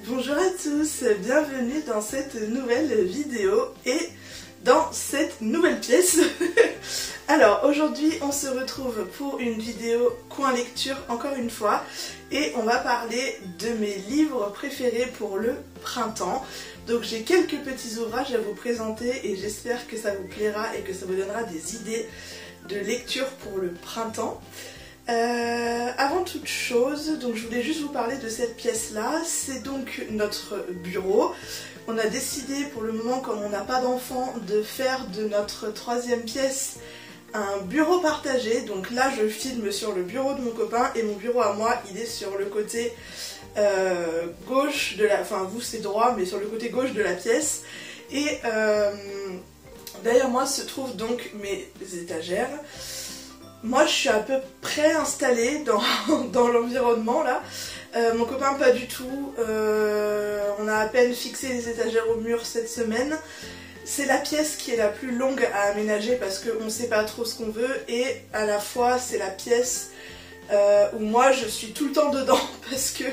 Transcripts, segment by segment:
Bonjour à tous, bienvenue dans cette nouvelle vidéo et dans cette nouvelle pièce. Alors aujourd'hui on se retrouve pour une vidéo coin lecture encore une fois et on va parler de mes livres préférés pour le printemps. Donc j'ai quelques petits ouvrages à vous présenter et j'espère que ça vous plaira et que ça vous donnera des idées de lecture pour le printemps. Avant toute chose, donc je voulais juste vous parler de cette pièce là, c'est donc notre bureau. On a décidé pour le moment, comme on n'a pas d'enfant, de faire de notre troisième pièce un bureau partagé. Donc là je filme sur le bureau de mon copain et mon bureau à moi il est sur le côté gauche de la... Enfin vous c'est droit mais sur le côté gauche de la pièce. Et derrière moi se trouvent donc mes étagères. Moi je suis à peu près installée dans l'environnement là, mon copain pas du tout, on a à peine fixé les étagères au mur cette semaine. C'est la pièce qui est la plus longue à aménager parce qu'on ne sait pas trop ce qu'on veut et à la fois c'est la pièce où moi je suis tout le temps dedans parce que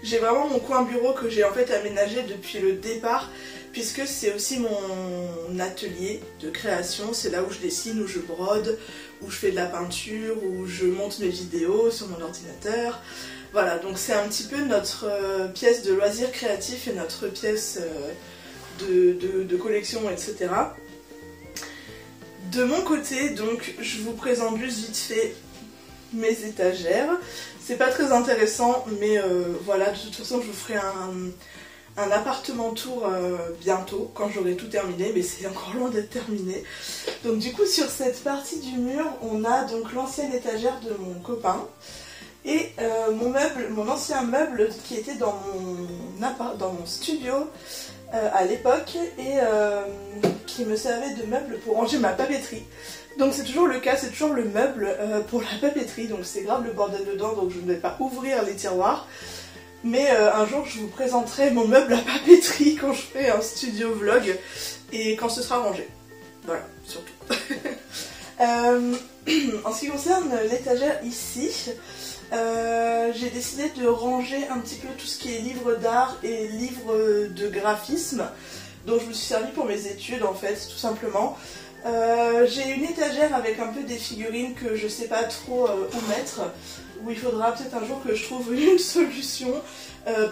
j'ai vraiment mon coin bureau que j'ai en fait aménagé depuis le départ puisque c'est aussi mon atelier de création, c'est là où je dessine, où je brode, où je fais de la peinture, où je monte mes vidéos sur mon ordinateur. Voilà, donc c'est un petit peu notre pièce de loisirs créatifs et notre pièce de collection, etc. De mon côté, donc, je vous présente juste vite fait mes étagères. C'est pas très intéressant, mais voilà, de toute façon je vous ferai un appartement tour bientôt, quand j'aurai tout terminé, mais c'est encore loin d'être terminé. Donc du coup sur cette partie du mur, on a donc l'ancienne étagère de mon copain et mon ancien meuble qui était dans mon studio à l'époque et qui me servait de meuble pour ranger ma papeterie. Donc c'est toujours le cas, c'est toujours le meuble pour la papeterie, donc c'est grave le bordel dedans, donc je ne vais pas ouvrir les tiroirs. Mais un jour je vous présenterai mon meuble à papeterie quand je ferai un studio vlog et quand ce sera rangé. Voilà, surtout. En ce qui concerne l'étagère ici, j'ai décidé de ranger un petit peu tout ce qui est livres d'art et livres de graphisme dont je me suis servi pour mes études en fait, tout simplement. J'ai une étagère avec un peu des figurines que je sais pas trop où mettre, où il faudra peut-être un jour que je trouve une solution.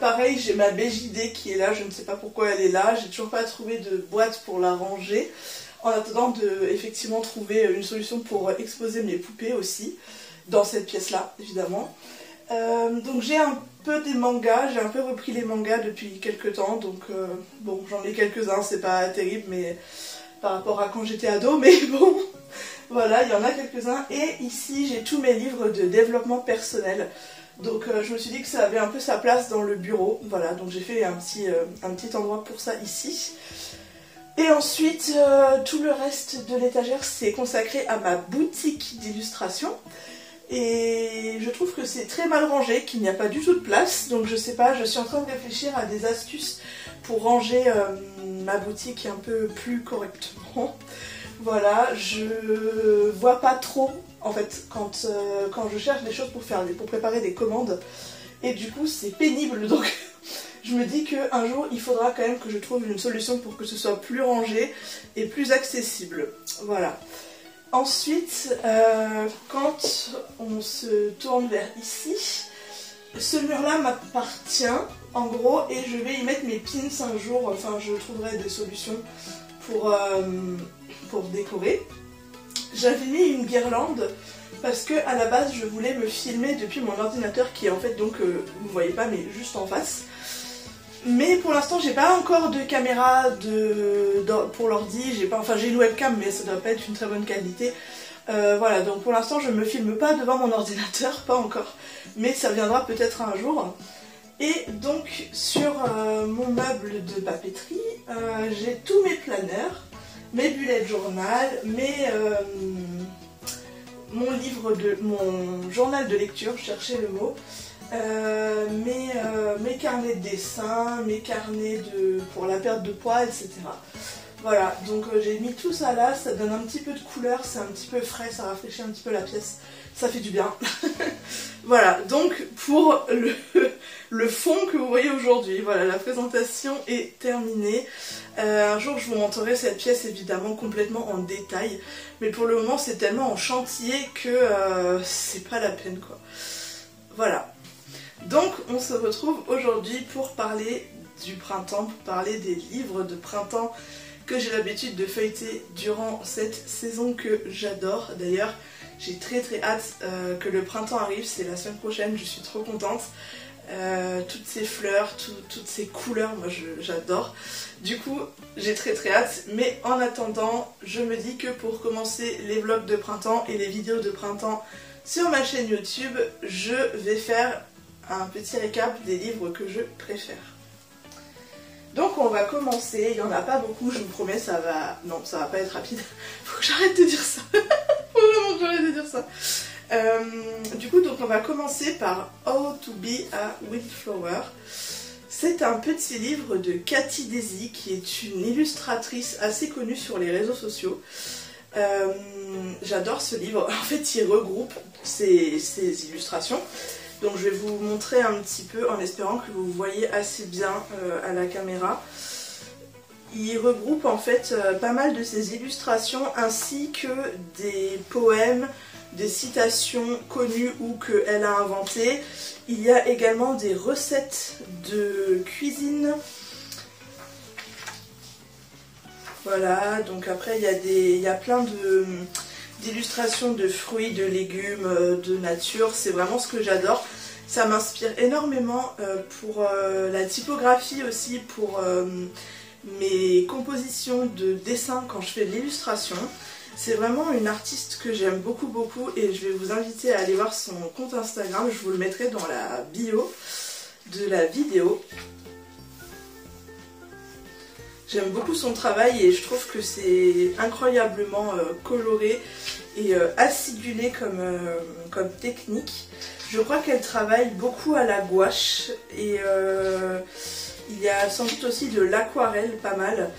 Pareil, j'ai ma BJD qui est là, je ne sais pas pourquoi elle est là, j'ai toujours pas trouvé de boîte pour la ranger, en attendant de effectivement trouver une solution pour exposer mes poupées aussi, dans cette pièce-là, évidemment. Donc j'ai un peu des mangas, j'ai un peu repris les mangas depuis quelques temps, donc bon, j'en ai quelques-uns, c'est pas terrible, mais par rapport à quand j'étais ado, mais bon, voilà, il y en a quelques-uns. Et ici, j'ai tous mes livres de développement personnel. Donc je me suis dit que ça avait un peu sa place dans le bureau. Voilà, donc j'ai fait un petit endroit pour ça ici. Et ensuite, tout le reste de l'étagère, c'est consacré à ma boutique d'illustration. Et je trouve que c'est très mal rangé, qu'il n'y a pas du tout de place. Donc je sais pas, je suis en train de réfléchir à des astuces pour ranger ma boutique un peu plus correctement. Voilà, je vois pas trop en fait quand je cherche des choses pour préparer des commandes. Et du coup c'est pénible, donc je me dis qu'un jour il faudra quand même que je trouve une solution pour que ce soit plus rangé et plus accessible. Voilà. Ensuite, quand on se tourne vers ici, ce mur-là m'appartient en gros et je vais y mettre mes pins un jour, enfin je trouverai des solutions pour décorer. J'avais mis une guirlande parce que à la base je voulais me filmer depuis mon ordinateur qui est en fait donc, vous voyez pas mais juste en face. Mais pour l'instant j'ai pas encore de caméra pour l'ordi, j'ai une webcam mais ça doit pas être une très bonne qualité. Voilà, donc pour l'instant je me filme pas devant mon ordinateur, pas encore, mais ça viendra peut-être un jour. Et donc sur mon meuble de papeterie, j'ai tous mes planeurs, mes bullet journal, mon journal de lecture, je cherchais le mot, mes carnets de dessin, mes carnets pour la perte de poids, etc. Voilà, donc j'ai mis tout ça là, ça donne un petit peu de couleur, c'est un petit peu frais, ça rafraîchit un petit peu la pièce, ça fait du bien. Voilà, donc pour le fond que vous voyez aujourd'hui. Voilà, la présentation est terminée. Un jour je vous montrerai cette pièce évidemment complètement en détail, mais pour le moment c'est tellement en chantier que c'est pas la peine quoi. Voilà. Donc on se retrouve aujourd'hui pour parler du printemps, pour parler des livres de printemps que j'ai l'habitude de feuilleter durant cette saison que j'adore. D'ailleurs, j'ai très hâte que le printemps arrive, c'est la semaine prochaine, je suis trop contente. Toutes ces fleurs, toutes ces couleurs, moi j'adore. Du coup, j'ai très hâte, mais en attendant, je me dis que pour commencer les vlogs de printemps et les vidéos de printemps sur ma chaîne YouTube, je vais faire un petit récap des livres que je préfère. Donc on va commencer, il n'y en a pas beaucoup, je vous promets, ça va pas être rapide. Faut que j'arrête de dire ça. Faut vraiment que j'arrête de dire ça. Du coup, donc on va commencer par How to be a Wildflower. C'est un petit livre de Cathy Daisy, qui est une illustratrice assez connue sur les réseaux sociaux. J'adore ce livre, en fait il regroupe ces illustrations. Donc je vais vous montrer un petit peu en espérant que vous voyez assez bien à la caméra. Il regroupe en fait pas mal de ces illustrations ainsi que des poèmes, des citations connues ou qu'elle a inventées. Il y a également des recettes de cuisine. Voilà, donc après il y a plein d'illustrations de fruits, de légumes, de nature. C'est vraiment ce que j'adore. Ça m'inspire énormément pour la typographie aussi, pour mes compositions de dessin quand je fais de l'illustration. C'est vraiment une artiste que j'aime beaucoup et je vais vous inviter à aller voir son compte Instagram. Je vous le mettrai dans la bio de la vidéo. J'aime beaucoup son travail et je trouve que c'est incroyablement coloré et acidulé comme technique. Je crois qu'elle travaille beaucoup à la gouache et il y a sans doute aussi de l'aquarelle pas mal.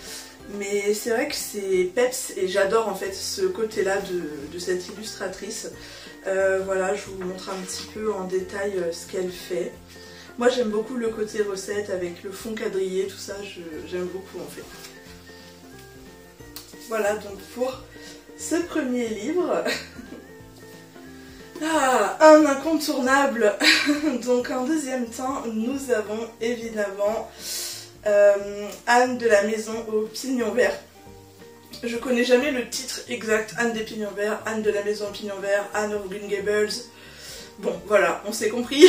Mais c'est vrai que c'est peps et j'adore en fait ce côté-là de cette illustratrice. Voilà, je vous montre un petit peu en détail ce qu'elle fait. Moi j'aime beaucoup le côté recette avec le fond quadrillé, tout ça, j'aime beaucoup en fait. Voilà donc pour ce premier livre. Un incontournable. Donc en deuxième temps, nous avons évidemment Anne de la Maison aux Pignons Verts. Je connais jamais le titre exact, Anne des Pignons Verts, Anne de la Maison aux Pignons Verts, Anne of Green Gables. Bon, voilà, on s'est compris.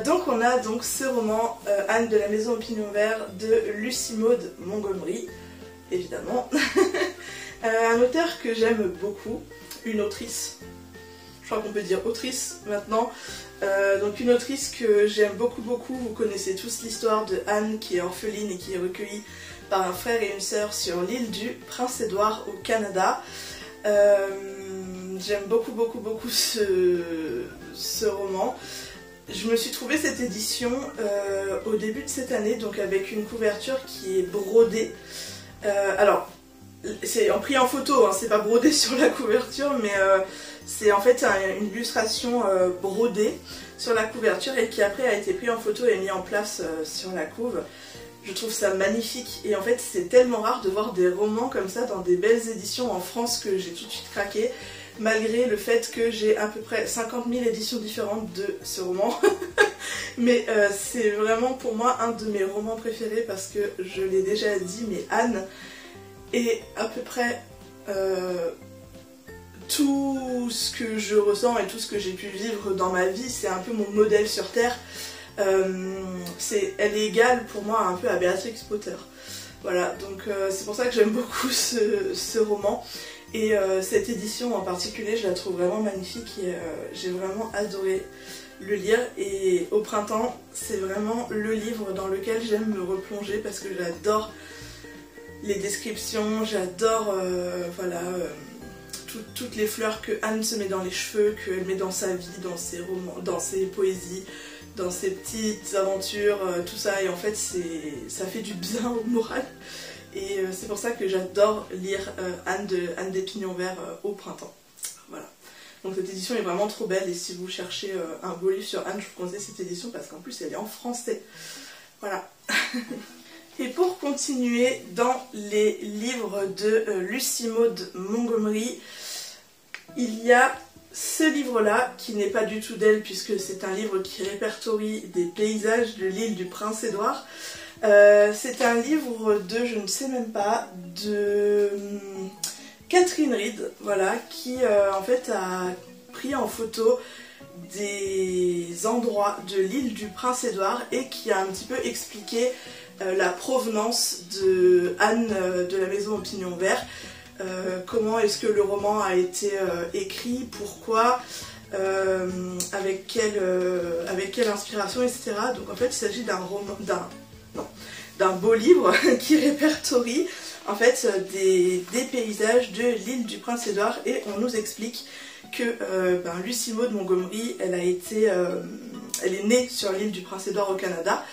Donc on a donc ce roman Anne de la Maison aux Pignons Verts de Lucy Maud Montgomery, évidemment. Un auteur que j'aime beaucoup, une autrice. Je crois qu'on peut dire autrice maintenant. Donc une autrice que j'aime beaucoup. Vous connaissez tous l'histoire de Anne qui est orpheline et qui est recueillie par un frère et une sœur sur l'île du Prince-Édouard au Canada. J'aime beaucoup ce roman. Je me suis trouvé cette édition au début de cette année, donc avec une couverture qui est brodée. Alors, c'est pris en photo, hein, c'est pas brodé sur la couverture, mais c'est en fait une illustration brodée sur la couverture et qui après a été pris en photo et mis en place sur la couve. Je trouve ça magnifique et en fait c'est tellement rare de voir des romans comme ça dans des belles éditions en France que j'ai tout de suite craqué, malgré le fait que j'ai à peu près 50 000 éditions différentes de ce roman. Mais c'est vraiment pour moi un de mes romans préférés parce que je l'ai déjà dit, mais Anne est à peu près tout ce que je ressens et tout ce que j'ai pu vivre dans ma vie. C'est un peu mon modèle sur Terre. Elle est égale pour moi un peu à Béatrix Potter. Voilà, donc c'est pour ça que j'aime beaucoup ce roman. Et cette édition en particulier, je la trouve vraiment magnifique et j'ai vraiment adoré le lire. Et au printemps, c'est vraiment le livre dans lequel j'aime me replonger parce que j'adore les descriptions, j'adore voilà, toutes les fleurs que Anne se met dans les cheveux, qu'elle met dans sa vie, dans ses romans, dans ses poésies, dans ses petites aventures, tout ça. Et en fait, ça fait du bien au moral. Et c'est pour ça que j'adore lire Anne des Pignons Verts au printemps. Voilà. Donc cette édition est vraiment trop belle et si vous cherchez un beau livre sur Anne, je vous conseille cette édition parce qu'en plus elle est en français. Voilà. Et pour continuer dans les livres de Lucy Maud Montgomery, il y a ce livre-là qui n'est pas du tout d'elle puisque c'est un livre qui répertorie des paysages de l'île du Prince-Édouard. C'est un livre de, je ne sais même pas, de Catherine Reed, voilà, qui en fait a pris en photo des endroits de l'île du Prince-Édouard et qui a un petit peu expliqué la provenance de Anne de la Maison au Pignon Vert, comment est-ce que le roman a été écrit, pourquoi, avec quelle inspiration, etc. Donc en fait il s'agit d'un beau livre qui répertorie en fait des paysages de l'île du Prince-Édouard et on nous explique que Lucy Maud Montgomery, elle est née sur l'île du Prince-Édouard au Canada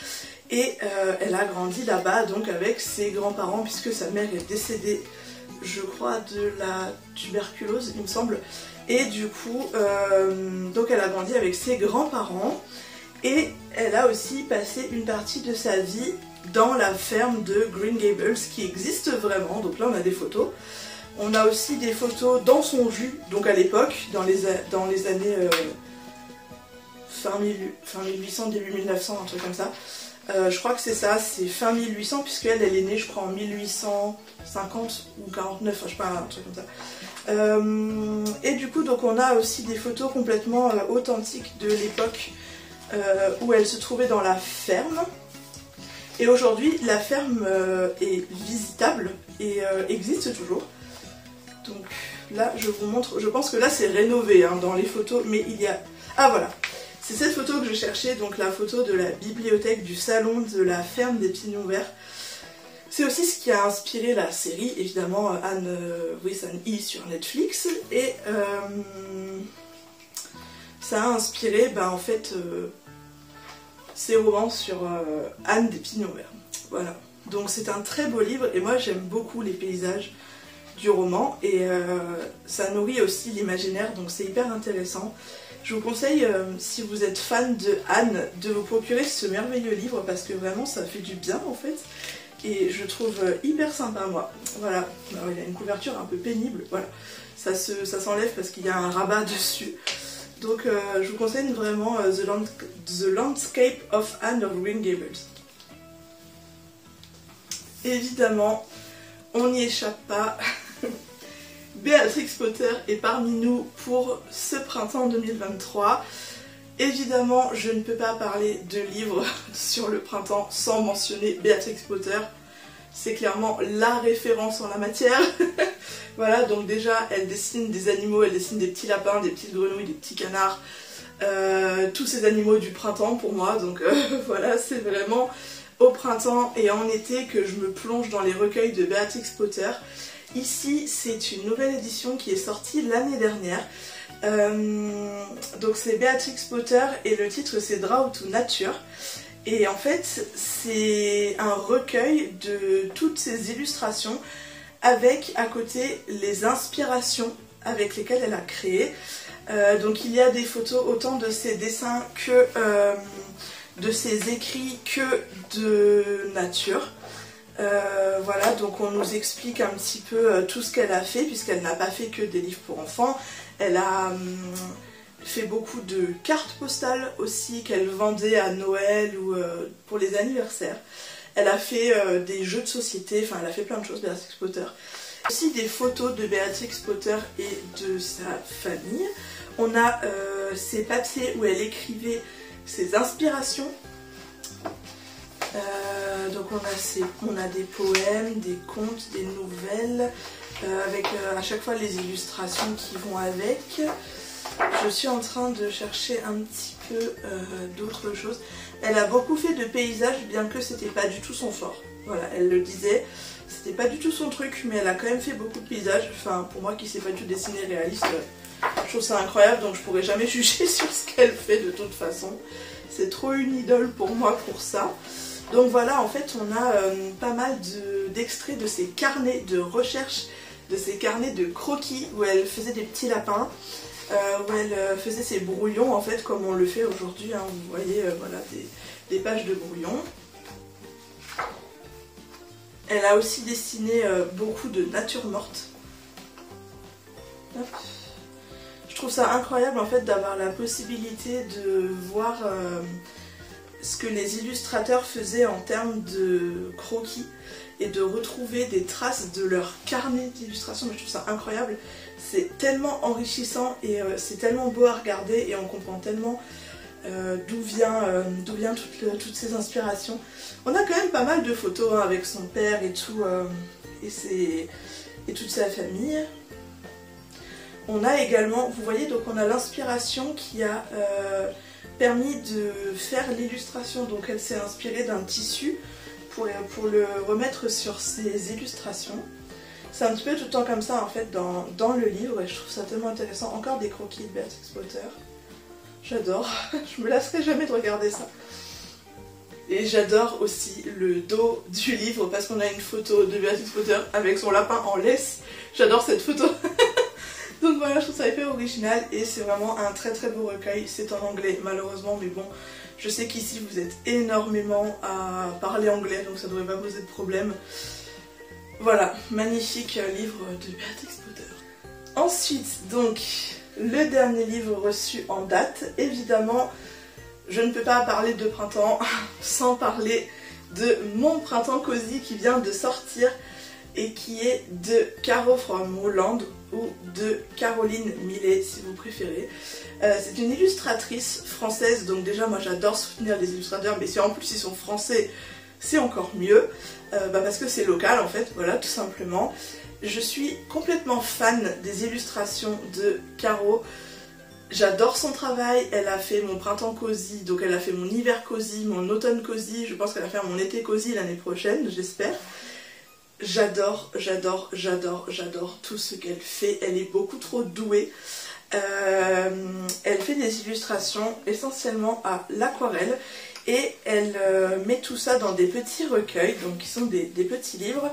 et elle a grandi là-bas donc avec ses grands-parents puisque sa mère est décédée, je crois, de la tuberculose, il me semble. Et du coup, donc elle a grandi avec ses grands-parents et elle a aussi passé une partie de sa vie dans la ferme de Green Gables qui existe vraiment. Donc là on a des photos. On a aussi des photos dans son jus, donc à l'époque, dans les années fin 1800, début 1900, un truc comme ça. Je crois que c'est ça, c'est fin 1800 puisqu'elle est née je crois en 1850 ou 49, enfin je sais pas, un truc comme ça. Et du coup donc on a aussi des photos complètement authentiques de l'époque où elle se trouvait dans la ferme. Et aujourd'hui la ferme est visitable et existe toujours. Donc là je vous montre, je pense que là c'est rénové hein, dans les photos, mais il y a... Ah voilà, c'est cette photo que je cherchais, donc la photo de la bibliothèque du salon de la ferme des Pignons Verts. C'est aussi ce qui a inspiré la série, évidemment, Anne with an E sur Netflix, et ça a inspiré en fait ces romans sur Anne des Pignons Verts. Voilà, donc c'est un très beau livre et moi j'aime beaucoup les paysages du roman et ça nourrit aussi l'imaginaire, donc c'est hyper intéressant. Je vous conseille, si vous êtes fan de Anne, de vous procurer ce merveilleux livre parce que vraiment ça fait du bien en fait et je trouve hyper sympa moi. Voilà, alors, il y a une couverture un peu pénible, voilà, ça s'enlève parce qu'il y a un rabat dessus. Donc je vous conseille vraiment The Landscape of Anne of Green Gables. Évidemment, on n'y échappe pas. Béatrix Potter est parmi nous pour ce printemps 2023. Évidemment, je ne peux pas parler de livres sur le printemps sans mentionner Béatrix Potter. C'est clairement la référence en la matière. Voilà, donc déjà, elle dessine des animaux, elle dessine des petits lapins, des petites grenouilles, des petits canards. Tous ces animaux du printemps pour moi. Donc voilà, c'est vraiment au printemps et en été que je me plonge dans les recueils de Béatrix Potter. Ici, c'est une nouvelle édition qui est sortie l'année dernière. Donc c'est Béatrix Potter et le titre c'est Draw to Nature. Et en fait, c'est un recueil de toutes ces illustrations avec à côté les inspirations avec lesquelles elle a créé. Donc il y a des photos autant de ses dessins que de ses écrits que de nature. Voilà, donc on nous explique un petit peu tout ce qu'elle a fait, puisqu'elle n'a pas fait que des livres pour enfants. Elle a fait beaucoup de cartes postales aussi qu'elle vendait à Noël ou pour les anniversaires. Elle a fait des jeux de société, enfin elle a fait plein de choses, Béatrix Potter. Aussi des photos de Béatrix Potter et de sa famille. On a ces papiers où elle écrivait ses inspirations. Donc on a des poèmes, des contes, des nouvelles, avec à chaque fois les illustrations qui vont avec. Je suis en train de chercher un petit peu d'autres choses. Elle a beaucoup fait de paysages, bien que c'était pas du tout son fort. Voilà, elle le disait, c'était pas du tout son truc, mais elle a quand même fait beaucoup de paysages. Enfin, pour moi qui sais pas du tout dessiner réaliste, je trouve ça incroyable, donc je pourrais jamais juger sur ce qu'elle fait de toute façon. C'est trop une idole pour moi pour ça. Donc voilà, en fait, on a pas mal d'extraits de ses carnets de recherche, de ses carnets de croquis où elle faisait des petits lapins. où elle faisait ses brouillons en fait comme on le fait aujourd'hui, hein. Vous voyez voilà, des pages de brouillons. Elle a aussi dessiné beaucoup de nature morte. Hop. Je trouve ça incroyable en fait d'avoir la possibilité de voir ce que les illustrateurs faisaient en termes de croquis et de retrouver des traces de leur carnet d'illustration. Je trouve ça incroyable, c'est tellement enrichissant et c'est tellement beau à regarder et on comprend tellement d'où vient toutes ces inspirations. On a quand même pas mal de photos hein, avec son père et tout, et toute sa famille. On a également, vous voyez, donc on a l'inspiration qui a permis de faire l'illustration. Donc elle s'est inspirée d'un tissu pour le remettre sur ses illustrations. C'est un petit peu tout le temps comme ça en fait dans le livre et je trouve ça tellement intéressant. Encore des croquis de Béatrix Potter. J'adore, je me lasserai jamais de regarder ça. Et j'adore aussi le dos du livre parce qu'on a une photo de Béatrix Potter avec son lapin en laisse. J'adore cette photo. Donc voilà, je trouve ça hyper original et c'est vraiment un très très beau recueil. C'est en anglais malheureusement, mais bon, je sais qu'ici vous êtes énormément à parler anglais, donc ça ne devrait pas poser de problème. Voilà, magnifique livre de Béatrix Potter. Ensuite, donc, le dernier livre reçu en date, évidemment, je ne peux pas parler de printemps sans parler de mon printemps cosy qui vient de sortir et qui est de Caro from Holland ou de Caroline Millet si vous préférez. C'est une illustratrice française, donc déjà moi j'adore soutenir les illustrateurs, mais si en plus ils sont français, c'est encore mieux, parce que c'est local en fait, voilà tout simplement. Je suis complètement fan des illustrations de Caro. J'adore son travail, elle a fait mon printemps cosy, donc elle a fait mon hiver cosy, mon automne cosy, je pense qu'elle va faire mon été cosy l'année prochaine, j'espère. J'adore, j'adore, j'adore, j'adore tout ce qu'elle fait, elle est beaucoup trop douée. Elle fait des illustrations essentiellement à l'aquarelle et elle met tout ça dans des petits recueils, donc qui sont des petits livres,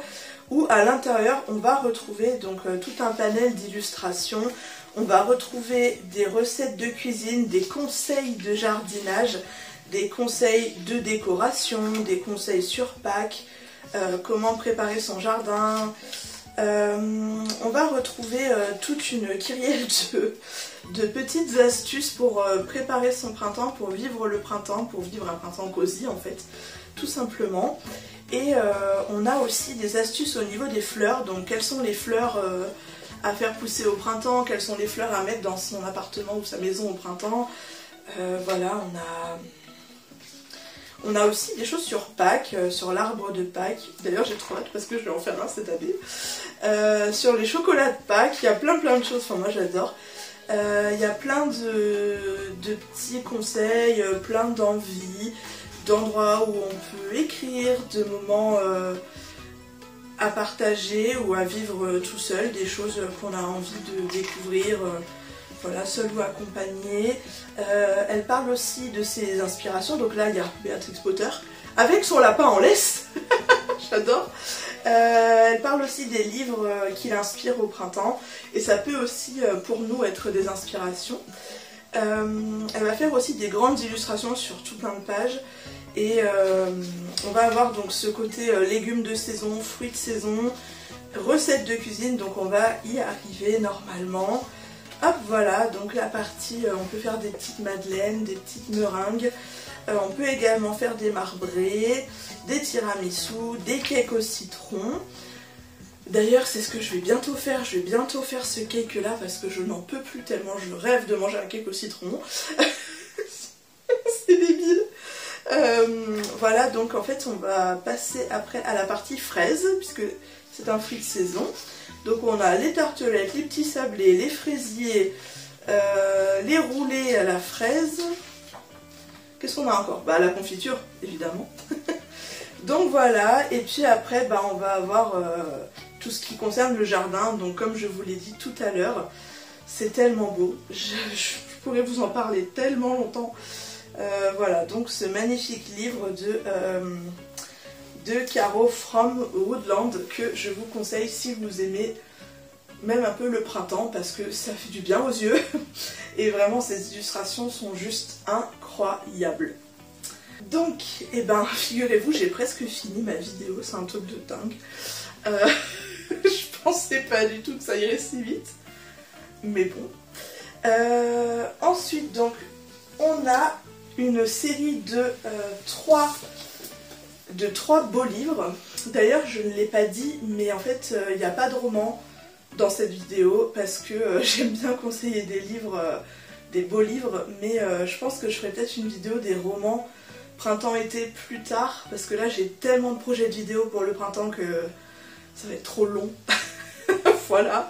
où à l'intérieur on va retrouver donc tout un panel d'illustrations. On va retrouver des recettes de cuisine, des conseils de jardinage, des conseils de décoration, des conseils sur Pâques, comment préparer son jardin. On va retrouver toute une kyrielle de petites astuces pour préparer son printemps, pour vivre le printemps, pour vivre un printemps cosy en fait, tout simplement. Et on a aussi des astuces au niveau des fleurs, donc quelles sont les fleurs à faire pousser au printemps, quelles sont les fleurs à mettre dans son appartement ou sa maison au printemps. Voilà, on a aussi des choses sur Pâques, sur l'arbre de Pâques. D'ailleurs j'ai trop hâte parce que je vais en faire un cette année. Sur les chocolats de Pâques, il y a plein de choses, enfin moi j'adore. Il y a plein de petits conseils, plein d'envies, d'endroits où on peut écrire, de moments à partager ou à vivre tout seul, des choses qu'on a envie de découvrir, voilà, seul ou accompagné. Elle parle aussi de ses inspirations, donc là il y a Béatrix Potter avec son lapin en laisse, j'adore. Elle parle aussi des livres qui l'inspirent au printemps et ça peut aussi pour nous être des inspirations. Elle va faire aussi des grandes illustrations sur tout plein de pages. Et on va avoir donc ce côté légumes de saison, fruits de saison, recettes de cuisine, donc on va y arriver normalement. Hop, voilà, donc la partie, on peut faire des petites madeleines, des petites meringues, on peut également faire des marbrés, des tiramisu, des cakes au citron. D'ailleurs, c'est ce que je vais bientôt faire ce cake là parce que je n'en peux plus tellement je rêve de manger un cake au citron. C'est débile. Voilà, donc en fait on va passer après à la partie fraise puisque c'est un fruit de saison. Donc on a les tartelettes, les petits sablés, les fraisiers, les roulés à la fraise. Qu'est-ce qu'on a encore? Bah la confiture évidemment. Donc voilà, et puis après bah, on va avoir tout ce qui concerne le jardin. Donc comme je vous l'ai dit tout à l'heure, c'est tellement beau, je pourrais vous en parler tellement longtemps. Voilà, donc ce magnifique livre de Caro from Holland que je vous conseille si vous aimez même un peu le printemps parce que ça fait du bien aux yeux. Et vraiment ces illustrations sont juste incroyables. Donc, eh ben, figurez-vous, j'ai presque fini ma vidéo, c'est un truc de dingue. Je pensais pas du tout que ça irait si vite. Mais bon. Ensuite, donc, on a une série de 3 beaux livres. D'ailleurs, je ne l'ai pas dit, mais en fait, il n'y a pas de roman dans cette vidéo parce que j'aime bien conseiller des livres, des beaux livres, mais je pense que je ferai peut-être une vidéo des romans printemps-été plus tard parce que là, j'ai tellement de projets de vidéos pour le printemps que ça va être trop long. Voilà.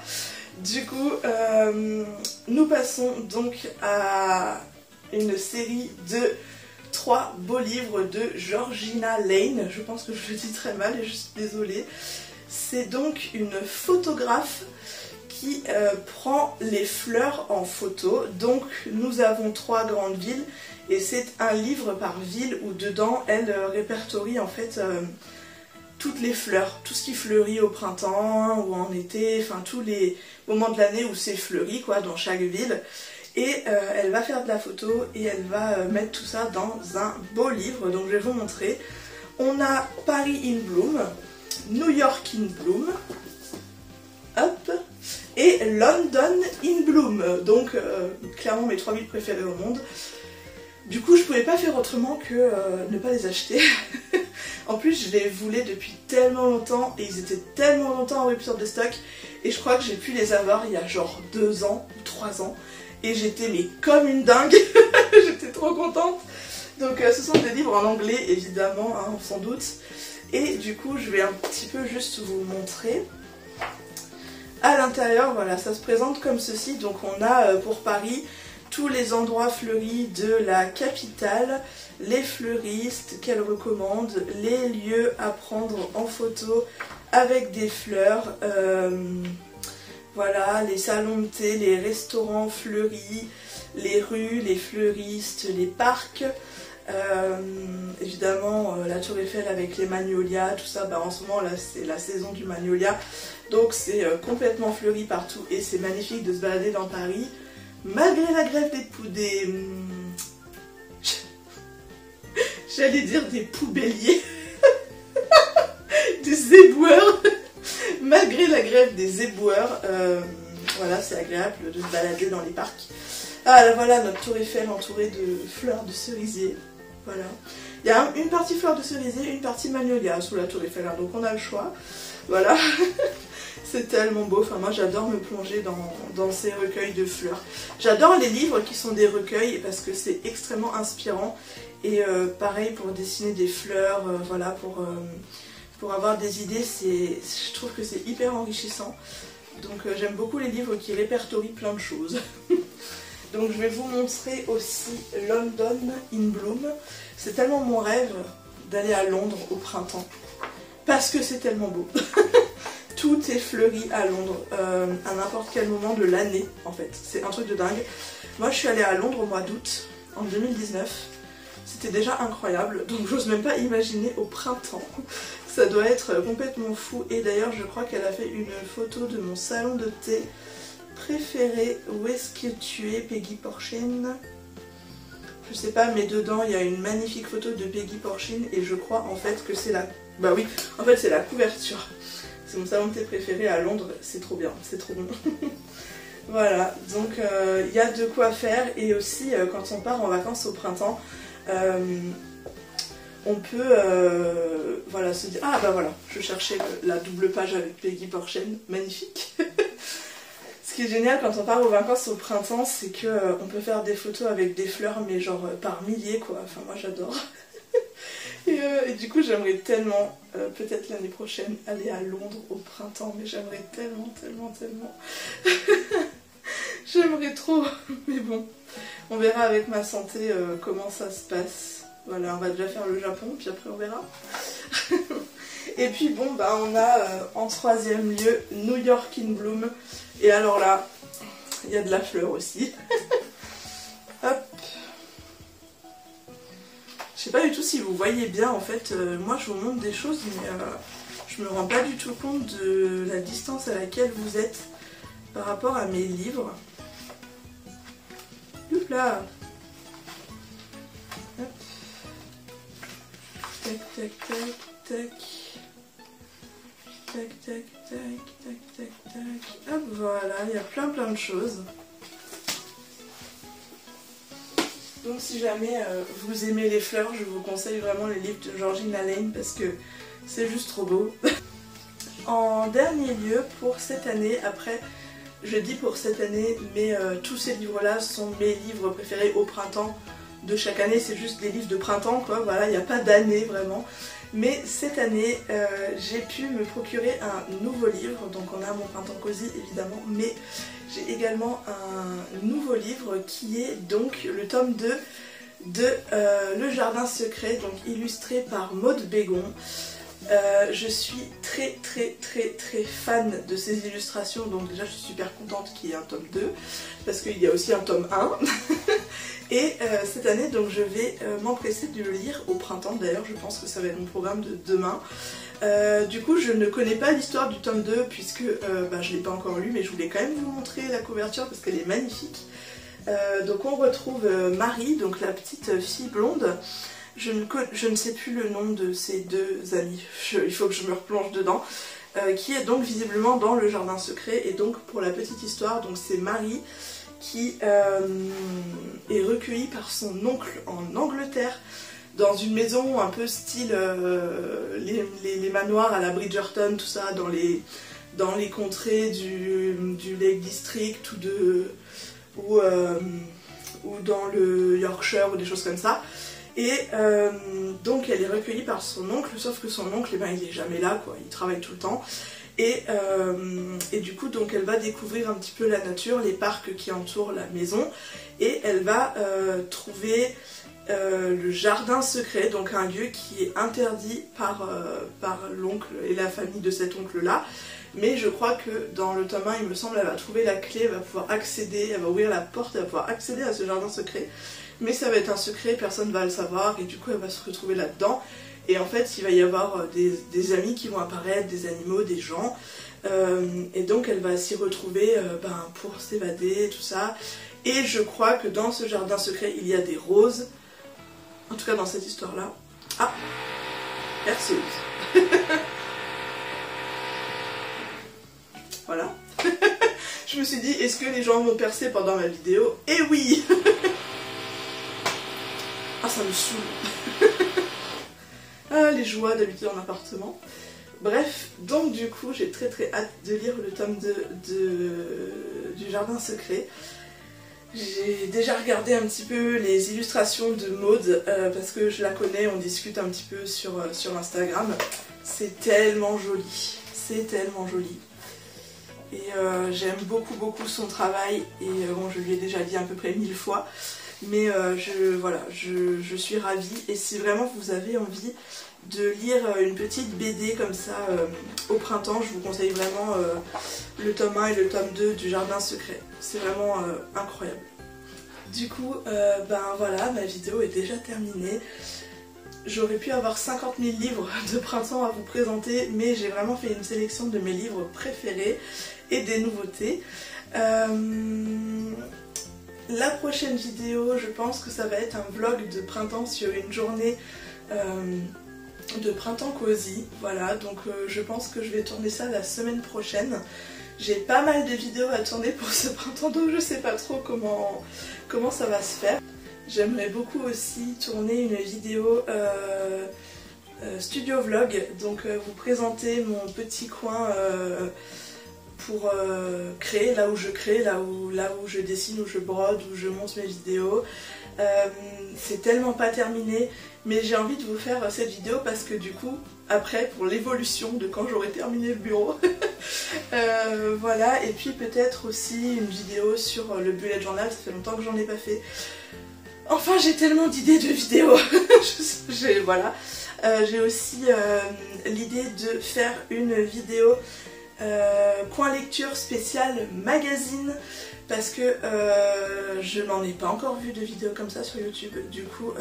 Du coup, nous passons donc à une série de 3 beaux livres de Georgina Lane. Je pense que je le dis très mal et je suis désolée. C'est donc une photographe qui prend les fleurs en photo. Donc nous avons 3 grandes villes et c'est un livre par ville où dedans elle répertorie en fait toutes les fleurs, tout ce qui fleurit au printemps ou en été, enfin tous les moments de l'année où c'est fleuri quoi dans chaque ville. Et elle va faire de la photo et elle va mettre tout ça dans un beau livre. Donc je vais vous montrer. On a Paris in Bloom, New York in Bloom, hop, et London in Bloom. Donc clairement mes 3 villes préférées au monde. Du coup je pouvais pas faire autrement que ne pas les acheter. En plus je les voulais depuis tellement longtemps et ils étaient tellement longtemps en rupture de stock. Et je crois que j'ai pu les avoir il y a genre 2 ans ou 3 ans. Et j'étais mais comme une dingue, j'étais trop contente. Donc ce sont des livres en anglais évidemment, hein, sans doute. Et du coup je vais un petit peu juste vous montrer. À l'intérieur, voilà, ça se présente comme ceci. Donc on a pour Paris tous les endroits fleuris de la capitale, les fleuristes qu'elle recommande, les lieux à prendre en photo avec des fleurs. Voilà, les salons de thé, les restaurants fleuris, les rues, les fleuristes, les parcs. Évidemment, la Tour Eiffel avec les magnolias, tout ça, bah, en ce moment là c'est la saison du magnolia. Donc c'est complètement fleuri partout et c'est magnifique de se balader dans Paris. Malgré la grève j'allais dire des poubelliers. Des éboueurs. Malgré la grève des éboueurs, voilà, c'est agréable de se balader dans les parcs. Ah là, voilà notre tour Eiffel entourée de fleurs de cerisier. Voilà. Il y a une partie fleurs de cerisier, une partie magnolia sous la tour Eiffel, hein, donc on a le choix. Voilà. C'est tellement beau, enfin moi j'adore me plonger dans ces recueils de fleurs. J'adore les livres qui sont des recueils parce que c'est extrêmement inspirant. Et pareil pour dessiner des fleurs, voilà, pour avoir des idées, je trouve que c'est hyper enrichissant. Donc j'aime beaucoup les livres qui répertorient plein de choses. Donc je vais vous montrer aussi London in Bloom. C'est tellement mon rêve d'aller à Londres au printemps. Parce que c'est tellement beau. Tout est fleuri à Londres, à n'importe quel moment de l'année en fait. C'est un truc de dingue. Moi je suis allée à Londres au mois d'août, en 2019. C'était déjà incroyable, donc j'ose même pas imaginer au printemps. Ça doit être complètement fou. Et d'ailleurs je crois qu'elle a fait une photo de mon salon de thé préféré. Où est-ce que tu es, Peggy Porchin? Je sais pas, mais dedans il y a une magnifique photo de Peggy Porchin et je crois en fait que c'est la... Bah oui, en fait c'est la couverture. C'est mon salon de thé préféré à Londres, c'est trop bien, c'est trop bon. Voilà, donc il y a de quoi faire. Et aussi quand on part en vacances au printemps, on peut voilà, se dire... Ah bah voilà, je cherchais la double page avec Peggy Porchin, magnifique. Ce qui est génial quand on part aux vacances au printemps, c'est qu'on peut faire des photos avec des fleurs, mais genre par milliers quoi, enfin moi j'adore. Et du coup j'aimerais tellement, peut-être l'année prochaine, aller à Londres au printemps, mais j'aimerais tellement, tellement, tellement. J'aimerais trop, mais bon, on verra avec ma santé comment ça se passe. Voilà, on va déjà faire le Japon, puis après on verra. Et puis bon, bah on a en troisième lieu New York in Bloom. Et alors là, il y a de la fleur aussi. Hop. Je sais pas du tout si vous voyez bien en fait, moi je vous montre des choses mais je me rends pas du tout compte de la distance à laquelle vous êtes. par rapport à mes livres. Hop là. Hop. Tac, tac, tac, tac. Tac, tac, tac, tac, tac, tac. Hop, voilà, il y a plein de choses. Donc si jamais vous aimez les fleurs, je vous conseille vraiment les livres de Georgina Lane parce que c'est juste trop beau. En dernier lieu, pour cette année, après, je dis pour cette année, mais tous ces livres-là sont mes livres préférés au printemps de chaque année, c'est juste des livres de printemps, quoi, voilà, il n'y a pas d'année vraiment. Mais cette année, j'ai pu me procurer un nouveau livre, donc on a mon printemps cosy évidemment, mais j'ai également un nouveau livre qui est donc le tome 2 de Le Jardin Secret, donc illustré par Maud Bégon. Je suis très fan de ces illustrations, donc déjà je suis super contente qu'il y ait un tome 2 parce qu'il y a aussi un tome 1 et cette année donc je vais m'empresser de le lire au printemps. D'ailleurs je pense que ça va être mon programme de demain. Du coup je ne connais pas l'histoire du tome 2 puisque je ne l'ai pas encore lu, mais je voulais quand même vous montrer la couverture parce qu'elle est magnifique. Donc on retrouve Marie, donc la petite fille blonde. Je ne sais plus le nom de ces deux amis, il faut que je me replonge dedans, qui est donc visiblement dans le jardin secret. Et donc pour la petite histoire, donc c'est Marie qui est recueillie par son oncle en Angleterre dans une maison un peu style les manoirs à la Bridgerton, tout ça, dans les contrées du Lake District ou dans le Yorkshire ou des choses comme ça. Et donc elle est recueillie par son oncle, sauf que son oncle, il est jamais là, quoi, il travaille tout le temps. Et du coup, donc elle va découvrir un petit peu la nature, les parcs qui entourent la maison, et elle va trouver le jardin secret, donc un lieu qui est interdit par l'oncle et la famille de cet oncle-là. Mais je crois que dans le tome 1, il me semble, elle va trouver la clé, elle va pouvoir accéder, elle va ouvrir la porte, elle va pouvoir accéder à ce jardin secret. Mais ça va être un secret, personne ne va le savoir, et du coup elle va se retrouver là-dedans. Et en fait il va y avoir des amis qui vont apparaître, des animaux, des gens, et donc elle va s'y retrouver pour s'évader, tout ça. Et je crois que dans ce jardin secret il y a des roses, en tout cas dans cette histoire-là. Ah, perceuse. Voilà. Je me suis dit, est-ce que les gens vont percer pendant ma vidéo? Eh oui. Ah, ça me saoule. Ah, les joies d'habiter en appartement. Bref, donc du coup, j'ai très hâte de lire le tome 2 du Jardin Secret. J'ai déjà regardé un petit peu les illustrations de Maud, parce que je la connais, on discute un petit peu sur Instagram. C'est tellement joli, c'est tellement joli. Et j'aime beaucoup son travail, et bon, je lui ai déjà dit à peu près 1000 fois. Mais voilà, je suis ravie, et si vraiment vous avez envie de lire une petite BD comme ça au printemps, je vous conseille vraiment le tome 1 et le tome 2 du Jardin Secret. C'est vraiment incroyable. Du coup, voilà, ma vidéo est déjà terminée. J'aurais pu avoir 50 000 livres de printemps à vous présenter, mais j'ai vraiment fait une sélection de mes livres préférés et des nouveautés. La prochaine vidéo, je pense que ça va être un vlog de printemps sur une journée de printemps cosy. Voilà, donc je pense que je vais tourner ça la semaine prochaine. J'ai pas mal de vidéos à tourner pour ce printemps, donc je sais pas trop comment ça va se faire. J'aimerais beaucoup aussi tourner une vidéo studio vlog, donc vous présenter mon petit coin pour créer, là où je crée, là où je dessine, où je brode, où je monte mes vidéos. C'est tellement pas terminé, mais j'ai envie de vous faire cette vidéo parce que du coup, après, pour l'évolution de quand j'aurai terminé le bureau, voilà, et puis peut-être aussi une vidéo sur le bullet journal, ça fait longtemps que j'en ai pas fait. Enfin, j'ai tellement d'idées de vidéos. Voilà. J'ai aussi l'idée de faire une vidéo coin lecture spécial magazine, parce que je n'en ai pas encore vu de vidéo comme ça sur YouTube. Du coup,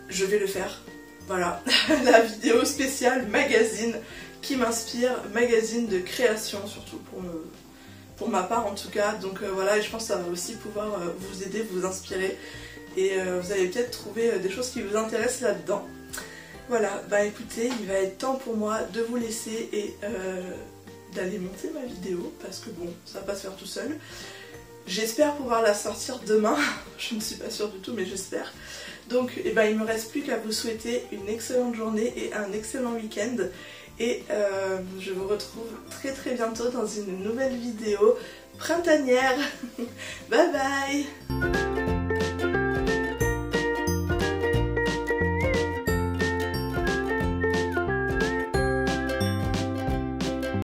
je vais le faire. Voilà, la vidéo spéciale magazine qui m'inspire, magazine de création surtout, pour pour ma part en tout cas. Donc voilà, et je pense que ça va aussi pouvoir vous aider, vous inspirer, et vous allez peut-être trouver des choses qui vous intéressent là-dedans. Voilà, bah écoutez, il va être temps pour moi de vous laisser et d'aller monter ma vidéo, parce que bon, ça va pas se faire tout seul. J'espère pouvoir la sortir demain, je ne suis pas sûre du tout, mais j'espère. Donc il ne me reste plus qu'à vous souhaiter une excellente journée et un excellent week-end. Et je vous retrouve très bientôt dans une nouvelle vidéo printanière. Bye bye.